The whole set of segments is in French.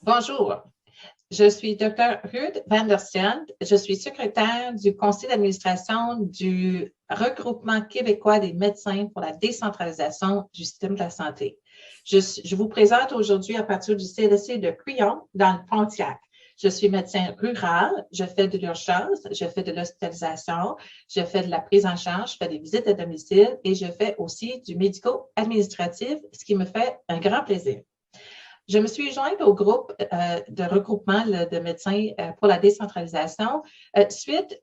Bonjour, je suis Dr. Ruud van der Stent. Je suis secrétaire du conseil d'administration du regroupement québécois des médecins pour la décentralisation du système de la santé. Je vous présente aujourd'hui à partir du CLSC de Crillon dans le Pontiac. Je suis médecin rural, je fais de l'urgence, je fais de l'hospitalisation, je fais de la prise en charge, je fais des visites à domicile et je fais aussi du médico-administratif, ce qui me fait un grand plaisir. Je me suis jointe au groupe de regroupement de médecins pour la décentralisation suite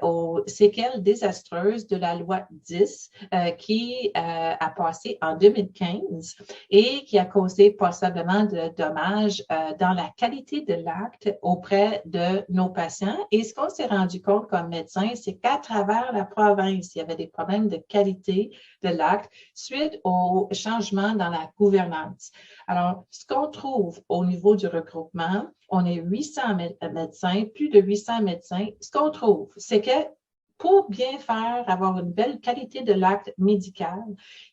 aux séquelles désastreuses de la loi 10 qui a passé en 2015 et qui a causé passablement de dommages dans la qualité de l'acte auprès de nos patients. Et ce qu'on s'est rendu compte comme médecin, c'est qu'à travers la province, il y avait des problèmes de qualité de l'acte suite au changement dans la gouvernance. Alors, ce qu'on trouve au niveau du regroupement, on est 800 médecins, plus de 800 médecins. Ce qu'on trouve, c'est que pour bien faire, avoir une belle qualité de l'acte médical,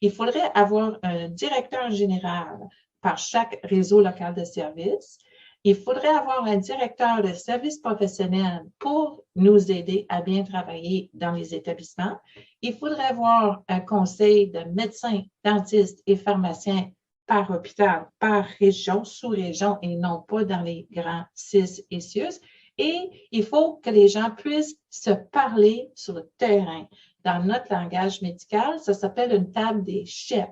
il faudrait avoir un directeur général par chaque réseau local de services. Il faudrait avoir un directeur de services professionnels pour nous aider à bien travailler dans les établissements. Il faudrait avoir un conseil de médecins, dentistes et pharmaciens par hôpital, par région, sous-région et non pas dans les grands CIS et CIUS. Et il faut que les gens puissent se parler sur le terrain. Dans notre langage médical, ça s'appelle une table des chefs.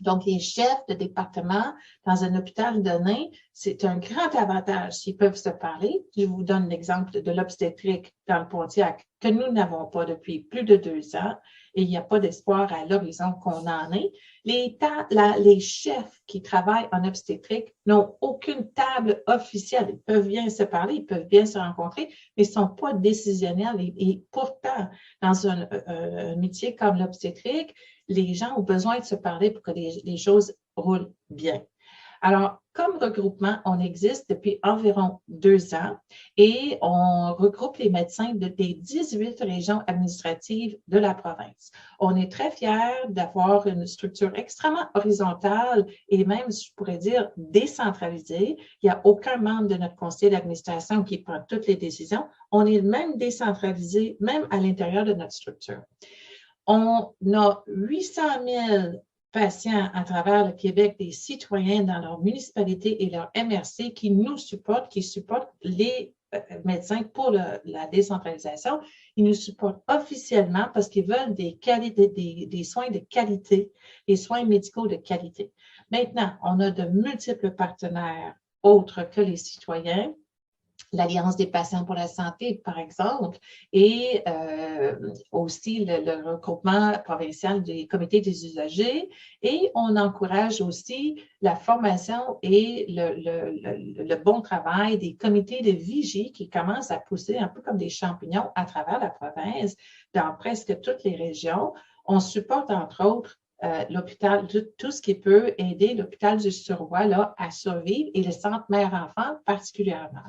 Donc, les chefs de département dans un hôpital donné, c'est un grand avantage s'ils peuvent se parler. Je vous donne l'exemple de l'obstétrique dans le Pontiac que nous n'avons pas depuis plus de 2 ans et il n'y a pas d'espoir à l'horizon qu'on en ait. Les chefs qui travaillent en obstétrique n'ont aucune table officielle. Ils peuvent bien se parler, ils peuvent bien se rencontrer, mais ils ne sont pas décisionnels. Et pourtant, dans un métier comme l'obstétrique, les gens ont besoin de se parler pour que les choses roulent bien. Alors, comme regroupement, on existe depuis environ 2 ans et on regroupe les médecins des 18 régions administratives de la province. On est très fiers d'avoir une structure extrêmement horizontale et même, je pourrais dire, décentralisée. Il n'y a aucun membre de notre conseil d'administration qui prend toutes les décisions. On est même décentralisé, même à l'intérieur de notre structure. On a 800 000 patients à travers le Québec, des citoyens dans leur municipalité et leur MRC qui nous supportent, qui supportent les médecins pour la décentralisation. Ils nous supportent officiellement parce qu'ils veulent des soins de qualité, des soins médicaux de qualité. Maintenant, on a de multiples partenaires autres que les citoyens. L'Alliance des patients pour la santé, par exemple, et aussi le regroupement provincial des comités des usagers. Et on encourage aussi la formation et le bon travail des comités de vigie qui commencent à pousser un peu comme des champignons à travers la province, dans presque toutes les régions. On supporte, entre autres, l'hôpital, tout ce qui peut aider l'hôpital du Surroi là, à survivre et le centre mère-enfant particulièrement.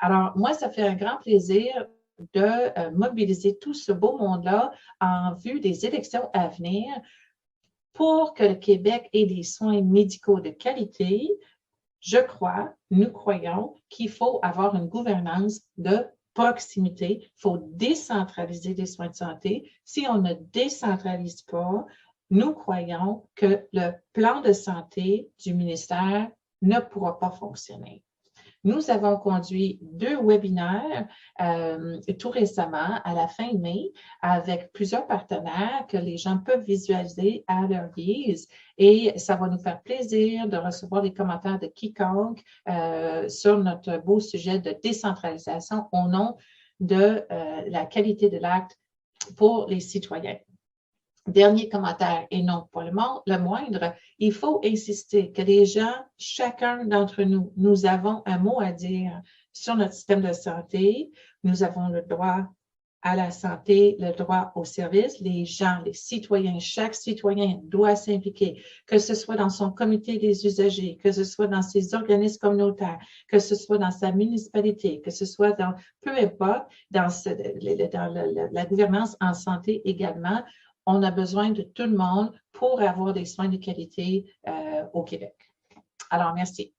Alors, moi, ça fait un grand plaisir de mobiliser tout ce beau monde-là en vue des élections à venir pour que le Québec ait des soins médicaux de qualité. Je crois, nous croyons qu'il faut avoir une gouvernance de proximité. Il faut décentraliser les soins de santé. Si on ne décentralise pas, nous croyons que le plan de santé du ministère ne pourra pas fonctionner. Nous avons conduit 2 webinaires tout récemment, à la fin mai, avec plusieurs partenaires que les gens peuvent visualiser à leur guise. Et ça va nous faire plaisir de recevoir les commentaires de quiconque sur notre beau sujet de décentralisation au nom de la qualité de l'acte pour les citoyens. Dernier commentaire, et non pas le moindre, il faut insister que les gens, chacun d'entre nous, nous avons un mot à dire sur notre système de santé. Nous avons le droit à la santé, le droit au service. Les gens, les citoyens, chaque citoyen doit s'impliquer, que ce soit dans son comité des usagers, que ce soit dans ses organismes communautaires, que ce soit dans sa municipalité, que ce soit dans, peu importe, dans la gouvernance en santé également. On a besoin de tout le monde pour avoir des soins de qualité au Québec. Alors, merci.